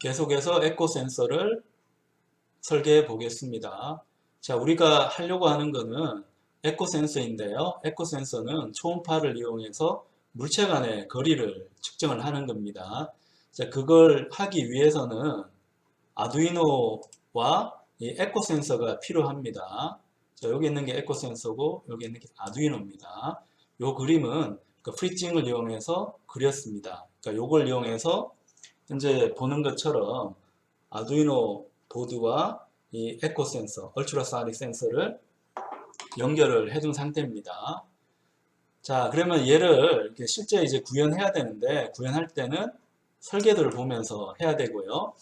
계속해서 에코 센서를 설계해 보겠습니다. 자, 우리가 하려고 하는 거는 에코 센서인데요. 에코 센서는 초음파를 이용해서 물체 간의 거리를 측정을 하는 겁니다. 자, 그걸 하기 위해서는 아두이노와 이 에코 센서가 필요합니다. 자, 여기 있는 게 에코 센서고 여기 있는 게 아두이노입니다. 이 그림은 그 프리징을 이용해서 그렸습니다. 그러니까 이걸 이용해서 현재 보는 것처럼 아두이노 보드와 이 에코 센서, 얼트라사우닉 센서를 연결을 해둔 상태입니다. 자, 그러면 얘를 이렇게 실제 이제 구현해야 되는데, 구현할 때는 설계도를 보면서 해야 되고요.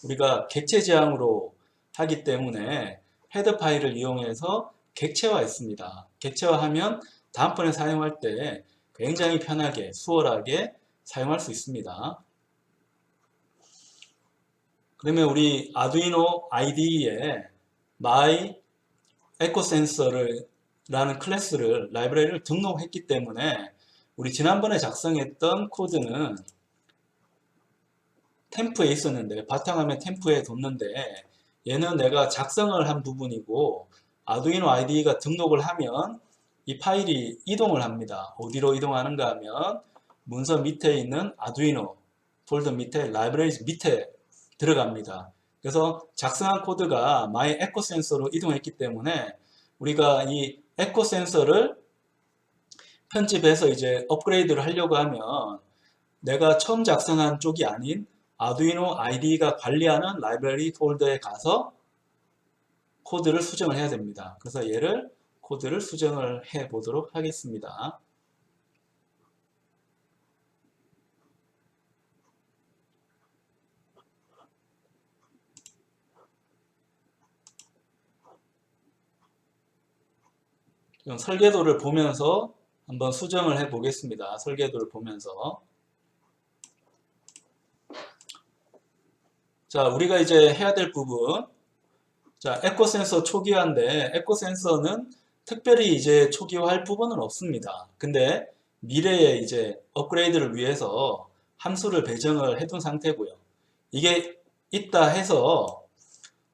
우리가 객체 지향으로 하기 때문에 헤더 파일을 이용해서 객체화했습니다. 객체화하면 다음번에 사용할 때 굉장히 편하게, 수월하게 사용할 수 있습니다. 그러면 우리 아두이노 IDE에 my 에코 센서를 라는 클래스를 라이브러리를 등록했기 때문에 우리 지난번에 작성했던 코드는 템프에 있었는데 바탕화면 템프에 뒀는데 얘는 내가 작성을 한 부분이고 아두이노 IDE가 등록을 하면 이 파일이 이동을 합니다. 어디로 이동하는가 하면 문서 밑에 있는 아두이노 폴더 밑에 라이브러리즈 밑에 들어갑니다. 그래서 작성한 코드가 my 에코 센서로 이동했기 때문에 우리가 이 에코 센서를 편집해서 이제 업그레이드를 하려고 하면 내가 처음 작성한 쪽이 아닌 아두이노 IDE가 관리하는 라이브러리 폴더에 가서 코드를 수정을 해야 됩니다. 그래서 얘를 코드를 수정을 해 보도록 하겠습니다. 그럼 설계도를 보면서 한번 수정을 해 보겠습니다. 설계도를 보면서. 자, 우리가 이제 해야 될 부분. 자, 에코 센서 초기화인데, 에코 센서는 특별히 이제 초기화할 부분은 없습니다. 근데 미래에 이제 업그레이드를 위해서 함수를 배정을 해둔 상태고요. 이게 있다 해서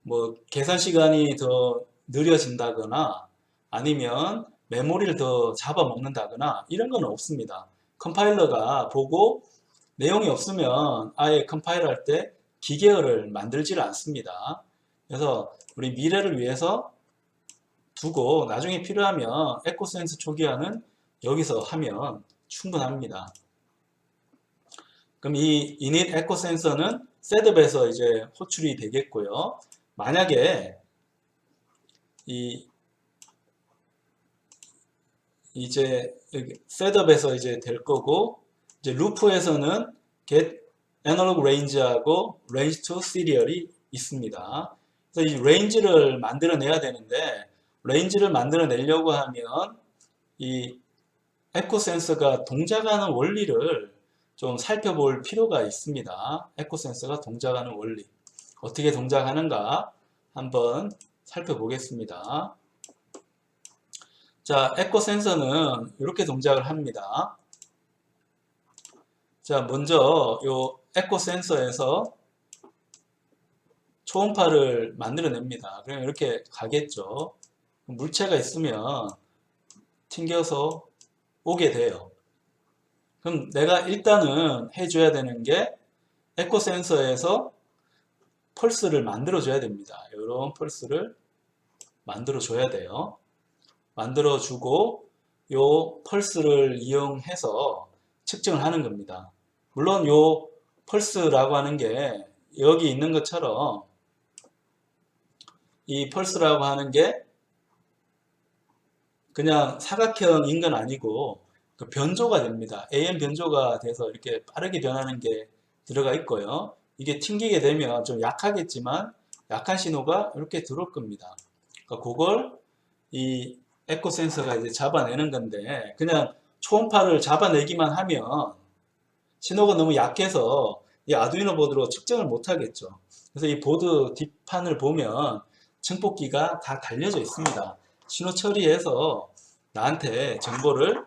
뭐 계산 시간이 더 느려진다거나 아니면 메모리를 더 잡아먹는다거나 이런 건 없습니다. 컴파일러가 보고 내용이 없으면 아예 컴파일 할 때 기계어를 만들지를 않습니다. 그래서 우리 미래를 위해서 두고 나중에 필요하면 에코센스 초기화는 여기서 하면 충분합니다. 그럼 이 init 에코 센서는 셋업에서 이제 호출이 되겠고요. 만약에 이제 셋업에서 이제 될 거고 이제 루프에서는 get analog range하고 range to serial이 있습니다. 그래서 이 range를 만들어내야 되는데 range를 만들어내려고 하면 이 에코 센서가 동작하는 원리를 좀 살펴볼 필요가 있습니다. 에코 센서가 동작하는 원리 어떻게 동작하는가 한번 살펴보겠습니다. 자, 에코 센서는 이렇게 동작을 합니다. 자, 먼저 요 에코 센서에서 초음파를 만들어냅니다. 그럼 이렇게 가겠죠. 물체가 있으면 튕겨서 오게 돼요. 그럼 내가 일단은 해줘야 되는 게 에코 센서에서 펄스를 만들어줘야 됩니다. 이런 펄스를 만들어줘야 돼요. 만들어주고 요 펄스를 이용해서 측정을 하는 겁니다. 물론 요 펄스라고 하는 게 여기 있는 것처럼 이 펄스라고 하는 게 그냥 사각형인 건 아니고 그 변조가 됩니다. AM 변조가 돼서 이렇게 빠르게 변하는 게 들어가 있고요. 이게 튕기게 되면 좀 약하겠지만 약한 신호가 이렇게 들어올 겁니다. 그러니까 그걸 이 에코 센서가 이제 잡아내는 건데 그냥 초음파를 잡아내기만 하면 신호가 너무 약해서 이 아두이노 보드로 측정을 못 하겠죠. 그래서 이 보드 뒷판을 보면 증폭기가 다 달려져 있습니다. 신호 처리해서 나한테 정보를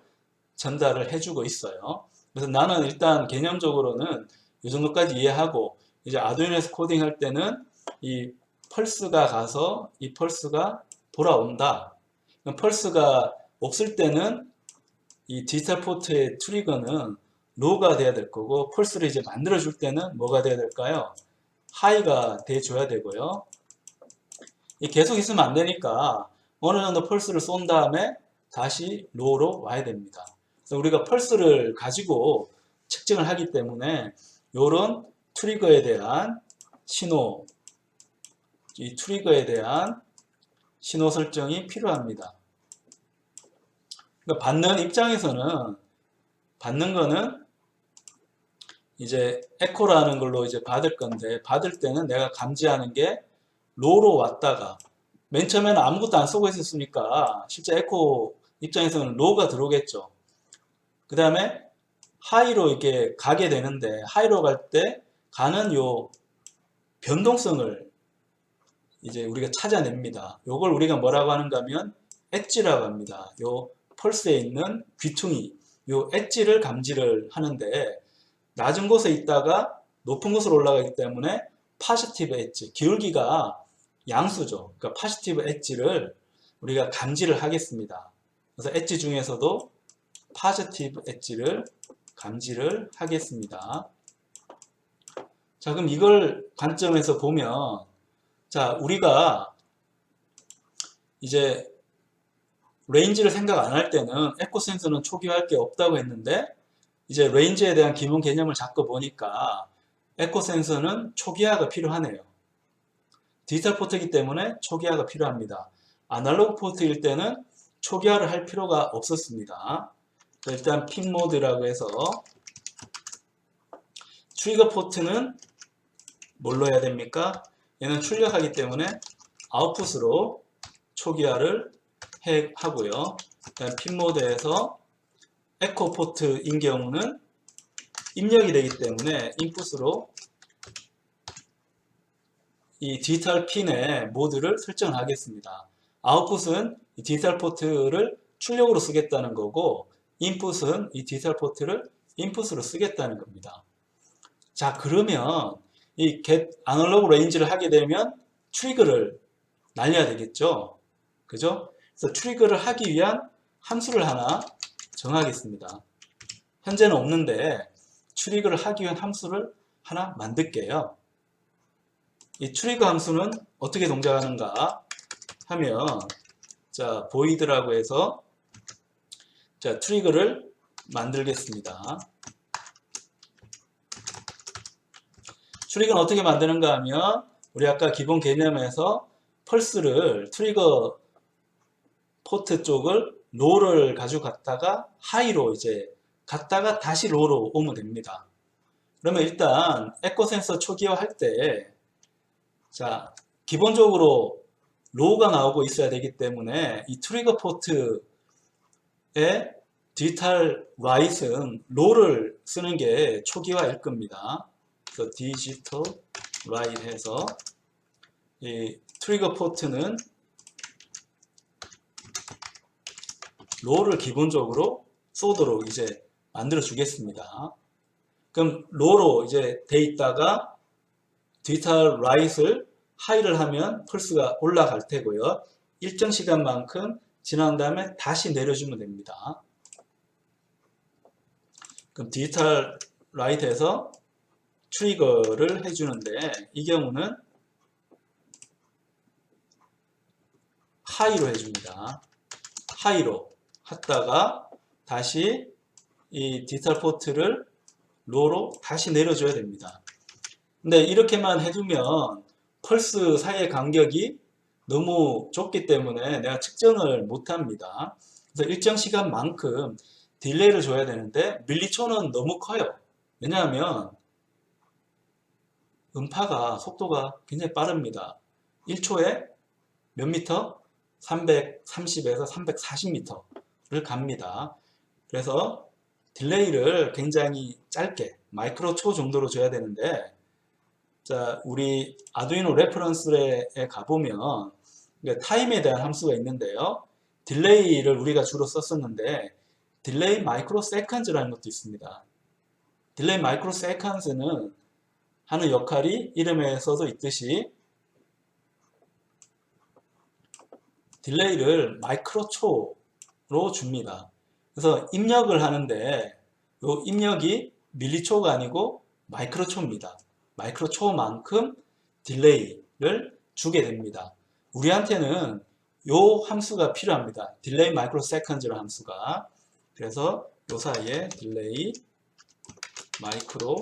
전달을 해주고 있어요. 그래서 나는 일단 개념적으로는 이 정도까지 이해하고 이제 아두이노에서 코딩할 때는 이 펄스가 가서 이 펄스가 돌아온다. 펄스가 없을 때는 이 디지털 포트의 트리거는 로우가 돼야 될 거고, 펄스를 이제 만들어 줄 때는 뭐가 돼야 될까요? 하이가 돼 줘야 되고요. 계속 있으면 안 되니까 어느 정도 펄스를 쏜 다음에 다시 로우로 와야 됩니다. 그래서 우리가 펄스를 가지고 측정을 하기 때문에 이런 트리거에 대한 신호, 이 트리거에 대한 신호 설정이 필요합니다. 그러니까 받는 입장에서는, 받는 거는 이제 에코라는 걸로 이제 받을 건데, 받을 때는 내가 감지하는 게 로로 왔다가, 맨 처음에는 아무것도 안 쓰고 있었으니까 실제 에코 입장에서는 로가 들어오겠죠. 그 다음에 하이로 이렇게 가게 되는데, 하이로 갈 때 가는 요 변동성을 이제 우리가 찾아냅니다. 요걸 우리가 뭐라고 하는가 하면 엣지라고 합니다. 요 펄스에 있는 귀퉁이, 요 엣지를 감지를 하는데, 낮은 곳에 있다가 높은 곳으로 올라가기 때문에 파지티브 엣지, 기울기가 양수죠. 그러니까 파지티브 엣지를 우리가 감지를 하겠습니다. 그래서 엣지 중에서도 파지티브 엣지를 감지를 하겠습니다. 자, 그럼 이걸 관점에서 보면, 자, 우리가 이제 레인지를 생각 안 할 때는 에코 센서는 초기화할 게 없다고 했는데, 이제 레인지에 대한 기본 개념을 잡고 보니까 에코 센서는 초기화가 필요하네요. 디지털 포트이기 때문에 초기화가 필요합니다. 아날로그 포트일 때는 초기화를 할 필요가 없었습니다. 일단 핀 모드라고 해서 트리거 포트는 뭘로 해야 됩니까? 얘는 출력하기 때문에 아웃풋으로 초기화를 하고요. 핀 모드에서 에코 포트인 경우는 입력이 되기 때문에 인풋으로 이 디지털 핀의 모드를 설정을 하겠습니다. 아웃풋은 이 디지털 포트를 출력으로 쓰겠다는 거고, 인풋은 이 디지털 포트를 인풋으로 쓰겠다는 겁니다. 자, 그러면 이 get 아날로그 레인지를 하게 되면 트리거를 날려야 되겠죠. 그죠? 그래서 트리거를 하기 위한 함수를 하나 정하겠습니다. 현재는 없는데 트리거를 하기 위한 함수를 하나 만들게요. 이 트리거 함수는 어떻게 동작하는가 하면, 자, void라고 해서, 자, 트리거를 만들겠습니다. 트리거는 어떻게 만드는가 하면, 우리 아까 기본 개념에서 펄스를 트리거 포트 쪽을 로를 가지고 갔다가 하이로 이제 갔다가 다시 로로 오면 됩니다. 그러면 일단 에코 센서 초기화 할 때, 자, 기본적으로 로우가 나오고 있어야 되기 때문에 이 트리거 포트에 디지털 라이트는 로를 쓰는 게 초기화일 겁니다. 그래서 디지털 라이트 해서 이 트리거 포트는 로를 기본적으로 쏘도록 이제 만들어 주겠습니다. 그럼 로로 이제 돼 있다가 디지털 라이트를 하이를 하면 펄스가 올라갈 테고요. 일정 시간만큼 지난 다음에 다시 내려주면 됩니다. 그럼 디지털 라이트에서 트리거를 해주는데, 이 경우는 하이로 해줍니다. 하이로 했다가 다시 이 디지털 포트를 로로 다시 내려줘야 됩니다. 근데 이렇게만 해두면 펄스 사이의 간격이 너무 좁기 때문에 내가 측정을 못합니다. 그래서 일정 시간만큼 딜레이를 줘야 되는데 밀리초는 너무 커요. 왜냐하면 음파가 속도가 굉장히 빠릅니다. 1초에 몇 미터? 330에서 340m를 갑니다. 그래서 딜레이를 굉장히 짧게 마이크로 초 정도로 줘야 되는데, 자, 우리 아두이노 레퍼런스에 가보면 타임에 대한 함수가 있는데요. 딜레이를 우리가 주로 썼었는데 딜레이 마이크로 세컨즈라는 것도 있습니다. 딜레이 마이크로 세컨즈는 하는 역할이 이름에서도 있듯이 딜레이를 마이크로초로 줍니다. 그래서 입력을 하는데 이 입력이 밀리초가 아니고 마이크로초입니다. 마이크로초만큼 딜레이를 주게 됩니다. 우리한테는 이 함수가 필요합니다. 딜레이 마이크로 세컨즈라는 함수가. 그래서 이 사이에 딜레이 마이크로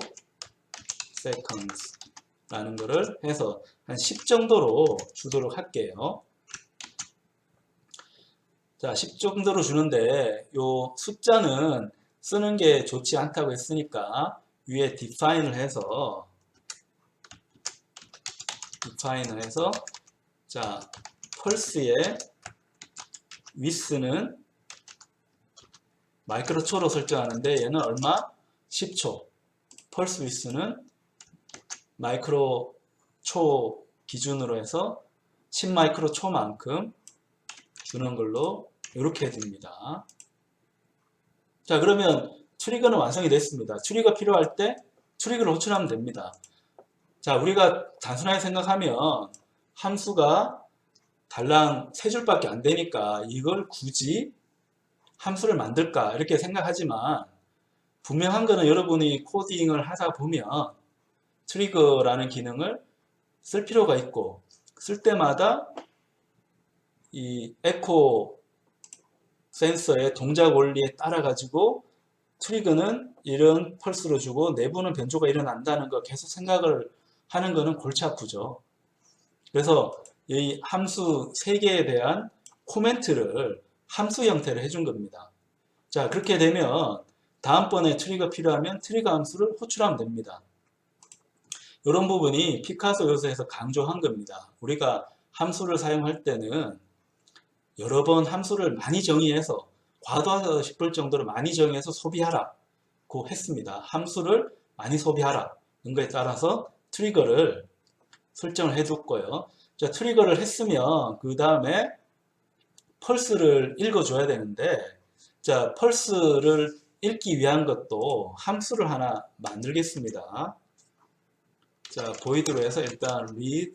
세컨즈라는 거를 해서 한 10 정도로 주도록 할게요. 자, 10 정도로 주는데 요 숫자는 쓰는 게 좋지 않다고 했으니까 위에 define을 해서 자, 펄스의 width는 마이크로초로 설정하는데 얘는 얼마? 10초. 펄스 width는 마이크로초 기준으로 해서 10 마이크로초만큼 주는 걸로 이렇게 해줍니다. 자, 그러면 트리거는 완성이 됐습니다. 트리거 필요할 때 트리거를 호출하면 됩니다. 자, 우리가 단순하게 생각하면 함수가 달랑 3줄밖에 안 되니까 이걸 굳이 함수를 만들까 이렇게 생각하지만 분명한 거는 여러분이 코딩을 하다 보면 트리거라는 기능을 쓸 필요가 있고 쓸 때마다 이 에코 센서의 동작 원리에 따라 가지고 트리거는 이런 펄스로 주고 내부는 변조가 일어난다는 거 계속 생각을 하는 거는 골치 아프죠. 그래서 이 함수 3개에 대한 코멘트를 함수 형태로 해준 겁니다. 자, 그렇게 되면 다음번에 트리거 필요하면 트리거 함수를 호출하면 됩니다. 이런 부분이 피카소 요소에서 강조한 겁니다. 우리가 함수를 사용할 때는 여러 번 함수를 많이 정의해서 과도하다 싶을 정도로 많이 정의해서 소비하라고 했습니다. 함수를 많이 소비하라. 는 거에 따라서 트리거를 설정을 해줬고요. 자, 트리거를 했으면 그 다음에 펄스를 읽어줘야 되는데 자, 펄스를 읽기 위한 것도 함수를 하나 만들겠습니다. 자, 보이드로 해서 일단 read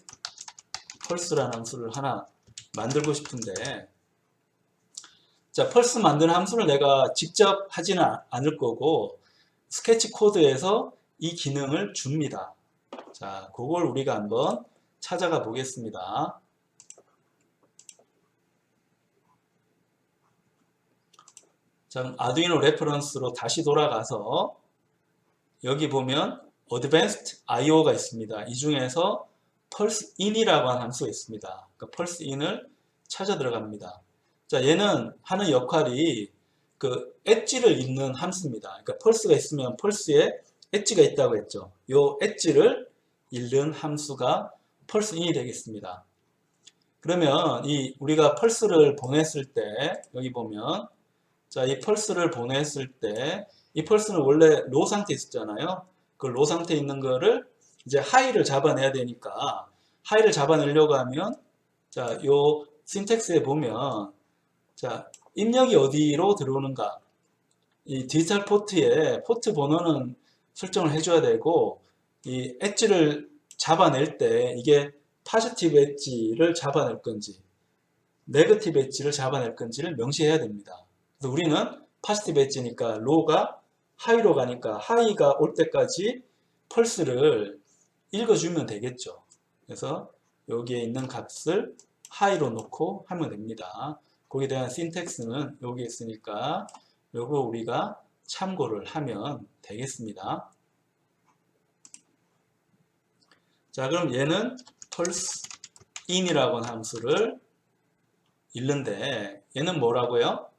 펄스라는 함수를 하나 만들고 싶은데 자, 펄스 만드는 함수를 내가 직접 하지는 않을 거고 스케치 코드에서 이 기능을 줍니다. 자, 그걸 우리가 한번 찾아가 보겠습니다. 자, 아두이노 레퍼런스로 다시 돌아가서 여기 보면 Advanced IO가 있습니다. 이 중에서 Pulse In이라고 하는 함수가 있습니다. 그러니까 Pulse In을 찾아 들어갑니다. 자, 얘는 하는 역할이 그 엣지를 읽는 함수입니다. 그러니까 펄스가 있으면 펄스에 엣지가 있다고 했죠. 요 엣지를 읽는 함수가 펄스 인이 되겠습니다. 그러면 우리가 펄스를 보냈을 때 여기 보면 자, 이 펄스를 보냈을 때 이 펄스는 원래 로 상태에 있었잖아요. 그 로 상태에 있는 거를 이제 하이를 잡아내야 되니까 하이를 잡아내려고 하면 자, 요 신텍스에 보면 자, 입력이 어디로 들어오는가? 이 디지털 포트에 포트 번호는 설정을 해줘야 되고 이 엣지를 잡아낼 때 이게 파지티브 엣지를 잡아낼 건지 네거티브 엣지를 잡아낼 건지를 명시해야 됩니다. 그래서 우리는 파지티브 엣지니까 로우가 하이로 가니까 하이가 올 때까지 펄스를 읽어주면 되겠죠. 그래서 여기에 있는 값을 하이로 놓고 하면 됩니다. 거기에 대한 신텍스는 여기 있으니까 요거 우리가 참고를 하면 되겠습니다. 자, 그럼 얘는 pulse in이라고 하는 함수를 읽는데 얘는 뭐라고요?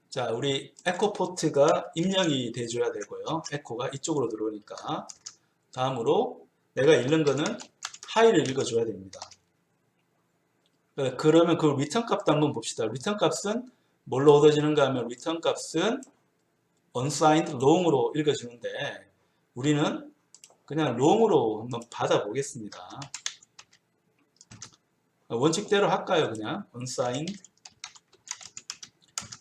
자, 우리 에코 포트가 입력이 돼줘야 되고요. 에코가 이쪽으로 들어오니까 다음으로 내가 읽는 거는 하이를 읽어줘야 됩니다. 그러면 그 리턴 값도 한번 봅시다. 리턴 값은 뭘로 얻어지는가 하면 리턴 값은 unsigned long으로 읽어주는데 우리는 그냥 long으로 한번 받아보겠습니다. 원칙대로 할까요? 그냥 unsigned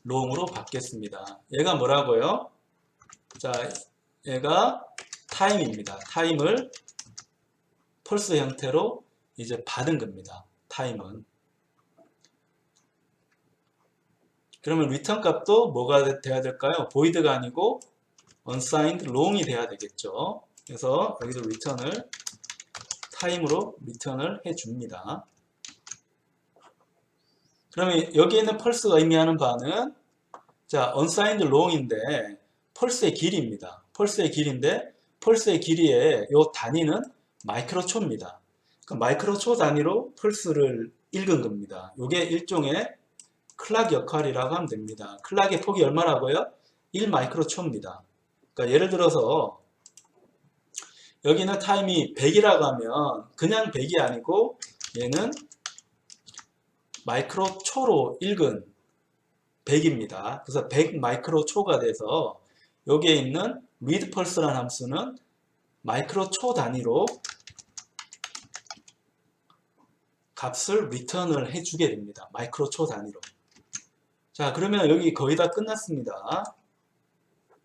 long으로 받겠습니다. 얘가 뭐라고요? 자, 얘가 타임입니다. 타임을 펄스 형태로 이제 받은 겁니다. 타임은. 그러면 리턴 값도 뭐가 돼야 될까요? void가 아니고 unsigned long이 돼야 되겠죠. 그래서 여기도 리턴을 타임으로 리턴을 해줍니다. 그러면 여기에 있는 펄스가 의미하는 바는 자, unsigned long인데 펄스의 길이입니다. 펄스의 길인데 펄스의 길이의 요 단위는 마이크로초입니다. 그 마이크로초 단위로 펄스를 읽은 겁니다. 이게 일종의 클락 역할이라고 하면 됩니다. 클락의 폭이 얼마라고요? 1 마이크로초입니다. 그러니까 예를 들어서 여기는 타임이 100이라고 하면 그냥 100이 아니고 얘는 마이크로초로 읽은 100입니다. 그래서 100 마이크로초가 돼서 여기에 있는 read pulse라는 함수는 마이크로초 단위로 값을 리턴을 해주게 됩니다. 마이크로초 단위로. 자, 그러면 여기 거의 다 끝났습니다.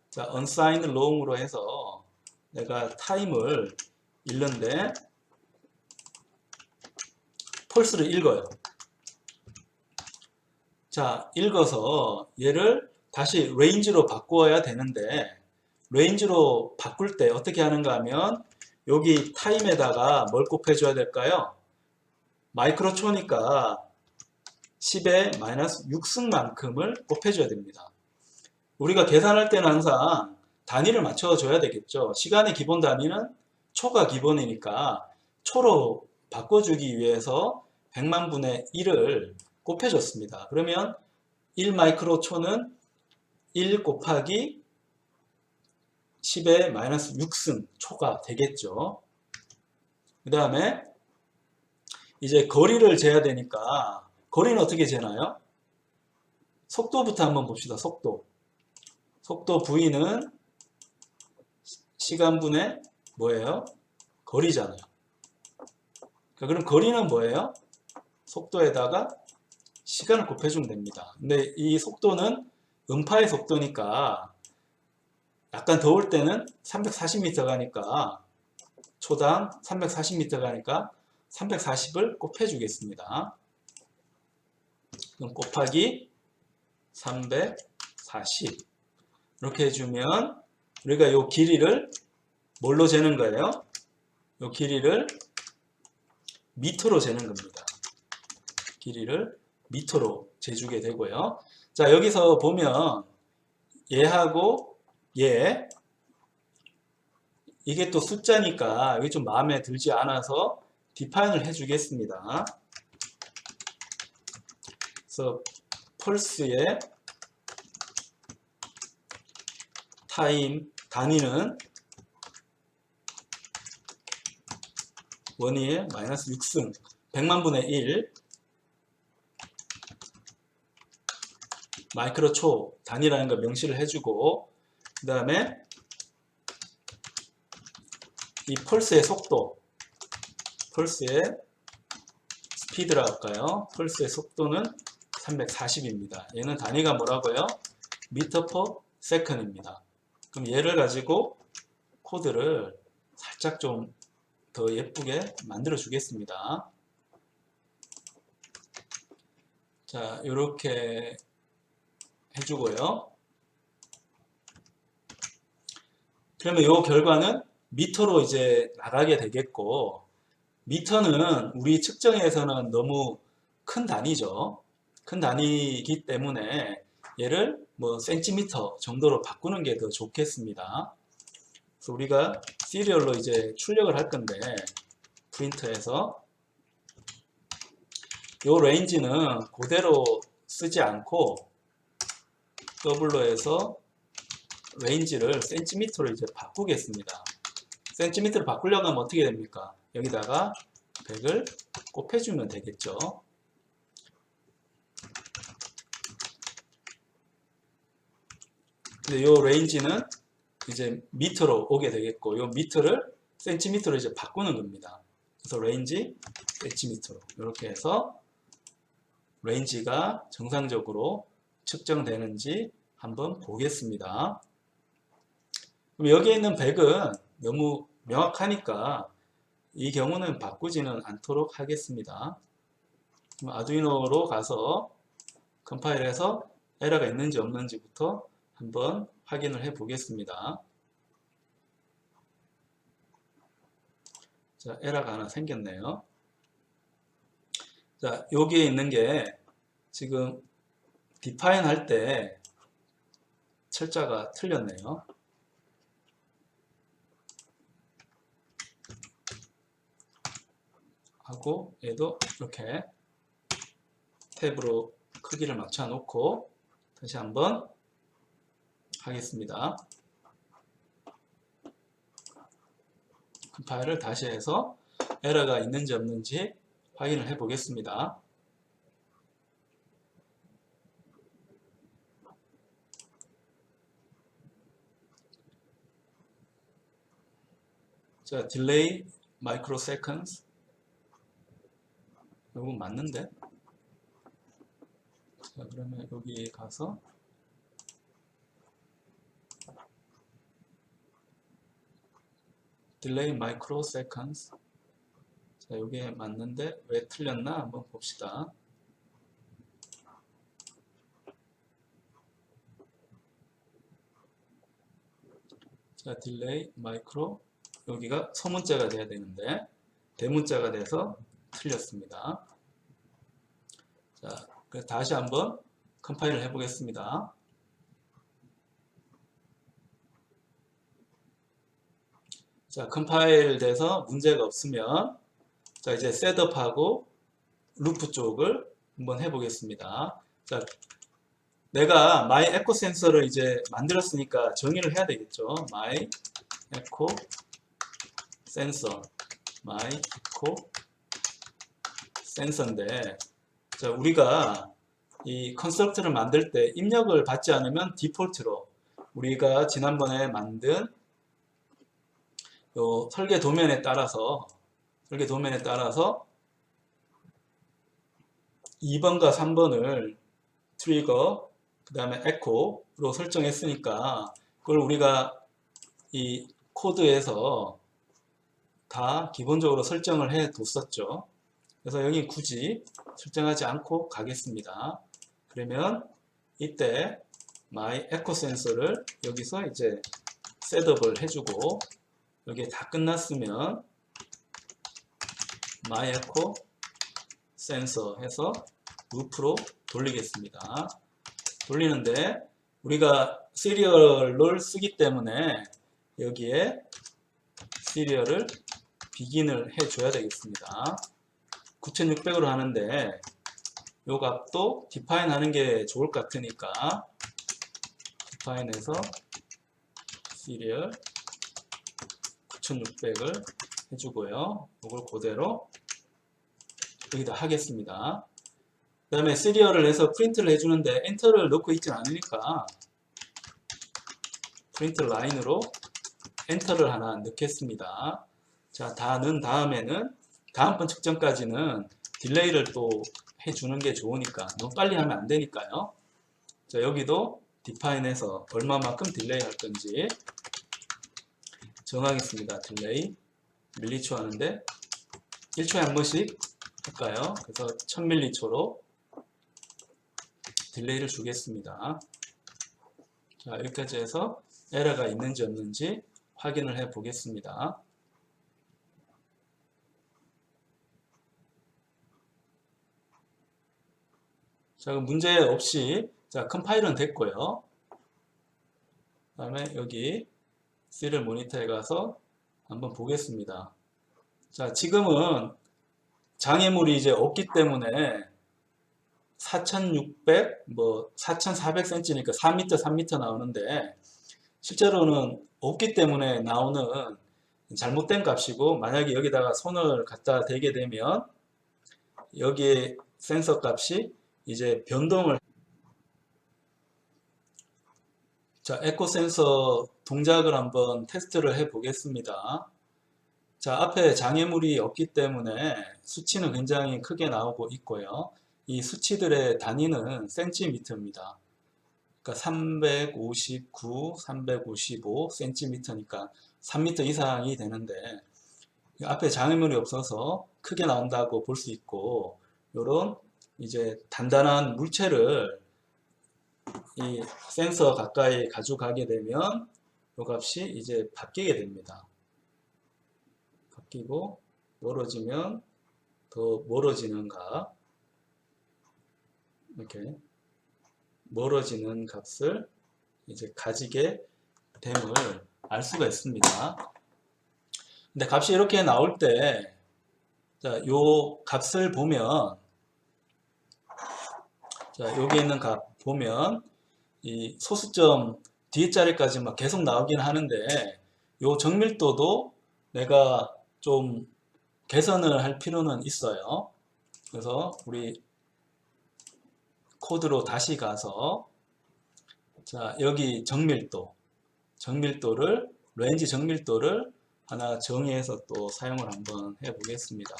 자, unsigned long으로 해서 내가 타임을 읽는데 펄스를 읽어요. 자, 읽어서 얘를 다시 range로 바꾸어야 되는데 range로 바꿀 때 어떻게 하는가 하면 여기 타임에다가 뭘 곱해줘야 될까요? 마이크로초니까 10의 마이너스 6승만큼을 곱해줘야 됩니다. 우리가 계산할 때는 항상 단위를 맞춰줘야 되겠죠. 시간의 기본 단위는 초가 기본이니까 초로 바꿔주기 위해서 100만 분의 1을 곱해줬습니다. 그러면 1 마이크로초는 1 곱하기 10의 마이너스 6승 초가 되겠죠. 그 다음에 이제 거리를 재야 되니까 거리는 어떻게 재나요? 속도부터 한번 봅시다. 속도 V는 시간분의 뭐예요? 거리잖아요. 그럼 거리는 뭐예요? 속도에다가 시간을 곱해주면 됩니다. 근데 이 속도는 음파의 속도니까 약간 더울 때는 340m 가니까 초당 340m 가니까 340을 곱해주겠습니다. 그럼 곱하기 340 이렇게 해주면 우리가 이 길이를 뭘로 재는 거예요? 이 길이를 미터로 재는 겁니다. 길이를 미터로 재주게 되고요. 자, 여기서 보면 얘하고 얘 이게 또 숫자니까 여기 좀 마음에 들지 않아서 디파인을 해주겠습니다. 그래서 펄스의 타임 단위는 원위의 마이너스 6승 100만 분의 1 마이크로초 단위라는 걸 명시를 해주고 그 다음에 이 펄스의 속도 펄스의 스피드라고 할까요? 펄스의 속도는 340입니다. 얘는 단위가 뭐라고요? 미터 퍼 세컨입니다. 그럼 얘를 가지고 코드를 살짝 좀 더 예쁘게 만들어 주겠습니다. 자, 이렇게 해주고요. 그러면 이 결과는 미터로 이제 나가게 되겠고, 미터는 우리 측정에서는 너무 큰 단위죠. 큰 단위이기 때문에 얘를 뭐 센티미터 정도로 바꾸는 게 더 좋겠습니다. 그래서 우리가 시리얼로 이제 출력을 할 건데 프린터에서 이 레인지는 그대로 쓰지 않고 더블로 해서 레인지를 센티미터로 이제 바꾸겠습니다. 센티미터로 바꾸려고 하면 어떻게 됩니까? 여기다가 100을 곱해주면 되겠죠. 근데 이 레인지는 이제 미터로 오게 되겠고, 이 미터를 센티미터로 이제 바꾸는 겁니다. 그래서 레인지 센티미터로 이렇게 해서 레인지가 정상적으로 측정되는지 한번 보겠습니다. 그럼 여기에 있는 100은 너무 명확하니까 이 경우는 바꾸지는 않도록 하겠습니다. 아두이노로 가서 컴파일해서 에러가 있는지 없는지부터 한번 확인을 해 보겠습니다. 자, 에러가 하나 생겼네요. 자, 여기에 있는 게 지금 define 할 때 철자가 틀렸네요. 하고 얘도 이렇게 탭으로 크기를 맞춰 놓고 다시 한번 하겠습니다. 컴파일을 다시 해서 에러가 있는지 없는지 확인을 해 보겠습니다. 자, delay microseconds. 이거 맞는데? 자, 그러면 여기 가서 delay microseconds. 자, 이게 맞는데 왜 틀렸나 한번 봅시다. 자, delay micro, 여기가 소문자가 돼야 되는데 대문자가 돼서 틀렸습니다. 자, 그래서 다시 한번 컴파일을 해 보겠습니다. 자, 컴파일 돼서 문제가 없으면 자, 이제 셋업하고 루프 쪽을 한번 해 보겠습니다. 자, 내가 my echo 센서를 이제 만들었으니까 정의를 해야 되겠죠. my echo sensor, my echo 센서인데, 자, 우리가 이 컨스트럭터를 만들 때 입력을 받지 않으면 디폴트로 우리가 지난번에 만든 요 설계 도면에 따라서 2번과 3번을 트리거, 그 다음에 에코로 설정했으니까 그걸 우리가 이 코드에서 다 기본적으로 설정을 해 뒀었죠. 그래서 여기 굳이 설정하지 않고 가겠습니다. 그러면 이때 my echo sensor를 여기서 이제 셋업을 해주고 여기에 다 끝났으면 my echo sensor 해서 루프로 돌리겠습니다. 돌리는데 우리가 시리얼을 쓰기 때문에 여기에 시리얼을 비긴을 해줘야 되겠습니다. 9600으로 하는데 요 값도 define 하는 게 좋을 것 같으니까 define에서 시리얼 9600을 해주고요. 이걸 그대로 여기다 하겠습니다. 그 다음에 시리얼을 해서 프린트를 해주는데 엔터를 넣고 있지 않으니까 프린트 라인으로 엔터를 하나 넣겠습니다. 자, 다 넣은 다음에는 다음번 측정까지는 딜레이를 또 해주는 게 좋으니까 너무 빨리 하면 안 되니까요. 자, 여기도 디파인해서 얼마만큼 딜레이 할 건지 정하겠습니다. 딜레이 밀리초 하는데 1초에 한 번씩 할까요? 그래서 1000밀리초로 딜레이를 주겠습니다. 자, 여기까지 해서 에러가 있는지 없는지 확인을 해 보겠습니다. 자, 그럼 문제 없이 자, 컴파일은 됐고요. 그 다음에 여기 시리얼 모니터에 가서 한번 보겠습니다. 자, 지금은 장애물이 이제 없기 때문에 4600, 4400cm니까 3m, 3m 나오는데 실제로는 없기 때문에 나오는 잘못된 값이고 만약에 여기다가 손을 갖다 대게 되면 여기에 센서 값이 이제 변동을 자, 에코 센서 동작을 한번 테스트를 해 보겠습니다. 자, 앞에 장애물이 없기 때문에 수치는 굉장히 크게 나오고 있고요. 이 수치들의 단위는 센티미터입니다. 그러니까 359, 355cm니까 3m 이상이 되는데 앞에 장애물이 없어서 크게 나온다고 볼 수 있고, 요런 이제 단단한 물체를 이 센서 가까이 가져가게 되면 요 값이 이제 바뀌게 됩니다. 바뀌고 멀어지면 더 멀어지는 값, 이렇게 멀어지는 값을 이제 가지게 됨을 알 수가 있습니다. 근데 값이 이렇게 나올 때, 자, 요 값을 보면, 자, 여기 있는 값 보면, 이 소수점 뒤에 자리까지 막 계속 나오긴 하는데, 요 정밀도도 내가 좀 개선을 할 필요는 있어요. 그래서 우리 코드로 다시 가서, 자, 여기 정밀도를, 레인지 정밀도를 하나 정의해서 또 사용을 한번 해보겠습니다.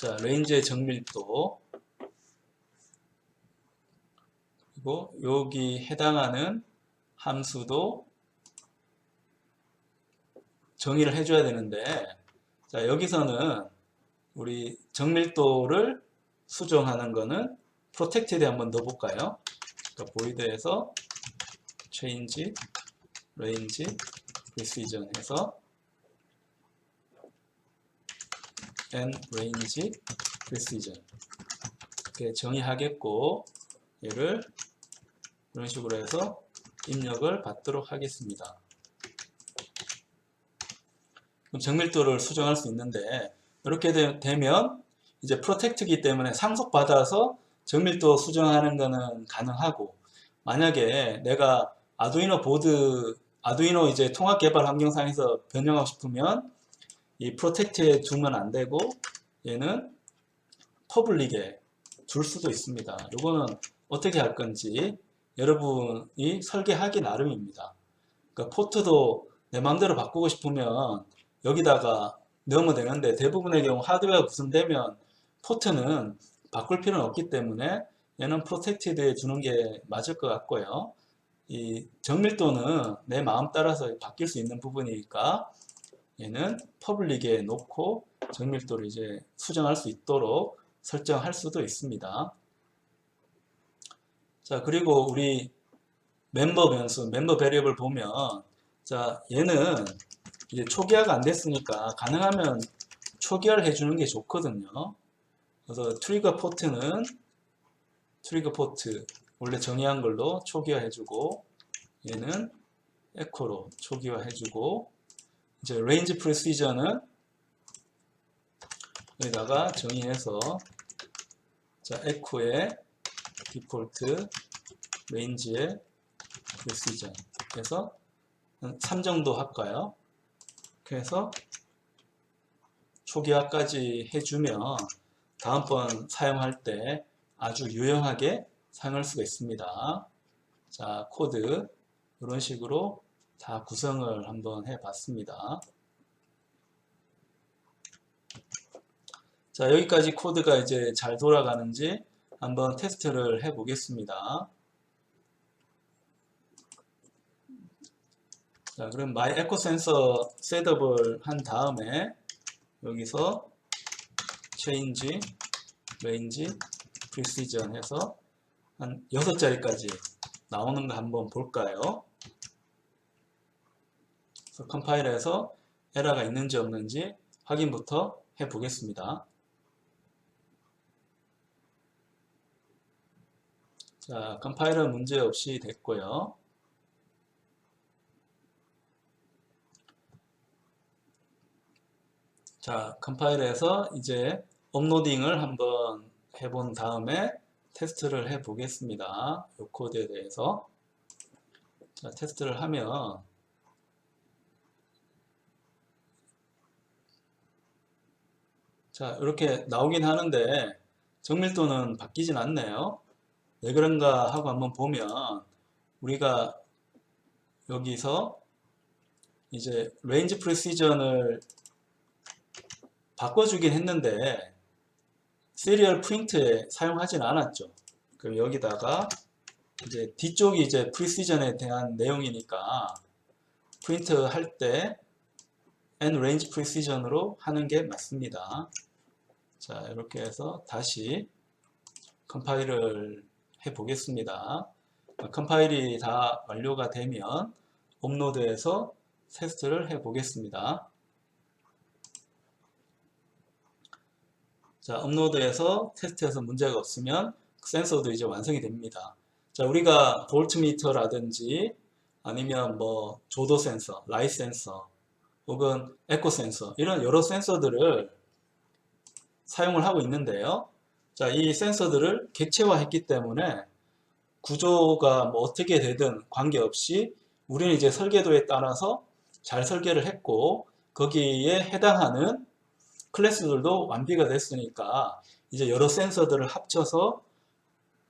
자, 레인지의 정밀도, 그리고 여기 해당하는 함수도 정의를 해줘야 되는데, 자, 여기서는 우리 정밀도를 수정하는 거는 프로텍티드에 한번 넣어볼까요? 그러니까 보이드에서 change range precision 해서 and range precision 이렇게 정의하겠고, 얘를 이런 식으로 해서 입력을 받도록 하겠습니다. 그럼 정밀도를 수정할 수 있는데, 이렇게 되면 이제 프로텍트이기 때문에 상속받아서 정밀도 수정하는 거는 가능하고, 만약에 내가 아두이노 이제 통합 개발 환경상에서 변형하고 싶으면 이 프로텍트에 두면 안 되고, 얘는 퍼블릭에 둘 수도 있습니다. 이거는 어떻게 할 건지 여러분이 설계하기 나름입니다. 그러니까 포트도 내 마음대로 바꾸고 싶으면 여기다가 넣으면 되는데, 대부분의 경우 하드웨어가 구성되면 포트는 바꿀 필요는 없기 때문에 얘는 프로텍티드에 두는 게 맞을 것 같고요. 이 정밀도는 내 마음 따라서 바뀔 수 있는 부분이니까 얘는 퍼블릭에 놓고 정밀도를 이제 수정할 수 있도록 설정할 수도 있습니다. 자, 그리고 우리 멤버 변수, 멤버 베리어블 보면, 자, 얘는 이제 초기화가 안 됐으니까 가능하면 초기화를 해주는 게 좋거든요. 그래서 트리거 포트 원래 정의한 걸로 초기화 해주고, 얘는 에코로 초기화 해주고, 이제 레인지 프리시전은 여기다가 정의해서, 자, 에코의 디폴트 레인지의 프리시전 해서 3 정도 할까요? 이렇게 해서 초기화까지 해주면 다음번 사용할 때 아주 유용하게 사용할 수가 있습니다. 자, 코드 이런 식으로 다 구성을 한번 해봤습니다. 자, 여기까지 코드가 이제 잘 돌아가는지 한번 테스트를 해보겠습니다. 자, 그럼 My Echo Sensor 셋업을 한 다음에 여기서 Change Range Precision 해서 한 6자리까지 나오는 거 한번 볼까요? 그래서 컴파일해서 에러가 있는지 없는지 확인부터 해보겠습니다. 자, 컴파일은 문제없이 됐고요. 자, 컴파일해서 이제 업로딩을 한번 해본 다음에 테스트를 해 보겠습니다. 이 코드에 대해서. 자, 테스트를 하면 자, 이렇게 나오긴 하는데 정밀도는 바뀌진 않네요. 왜 그런가 하고 한번 보면 우리가 여기서 이제 레인지 프리시전을 바꿔주긴 했는데 시리얼 프린트에 사용하진 않았죠. 그럼 여기다가 이제 뒤쪽이 이제 프리시전에 대한 내용이니까 프린트 할 때 and range precision으로 하는 게 맞습니다. 자, 이렇게 해서 다시 컴파일을 해 보겠습니다. 컴파일이 다 완료가 되면 업로드해서 테스트를 해 보겠습니다. 자, 업로드해서 테스트해서 문제가 없으면 센서도 이제 완성이 됩니다. 자, 우리가 볼트미터라든지 아니면 뭐 조도 센서, 라이 센서 혹은 에코 센서 이런 여러 센서들을 사용을 하고 있는데요. 자, 이 센서들을 객체화했기 때문에 구조가 뭐 어떻게 되든 관계없이 우리는 이제 설계도에 따라서 잘 설계를 했고 거기에 해당하는 클래스들도 완비가 됐으니까 이제 여러 센서들을 합쳐서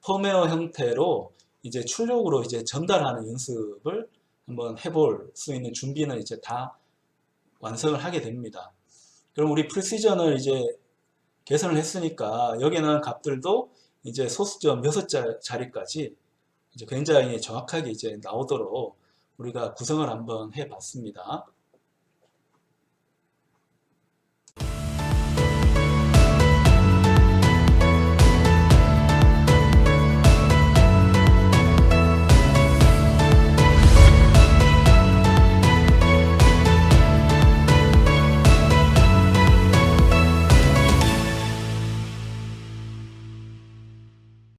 펌웨어 형태로 이제 출력으로 이제 전달하는 연습을 한번 해볼 수 있는 준비는 이제 다 완성을 하게 됩니다. 그럼 우리 프리시전을 이제 개선을 했으니까 여기에 나온 값들도 이제 소수점 6자리까지 이제 굉장히 정확하게 이제 나오도록 우리가 구성을 한번 해 봤습니다.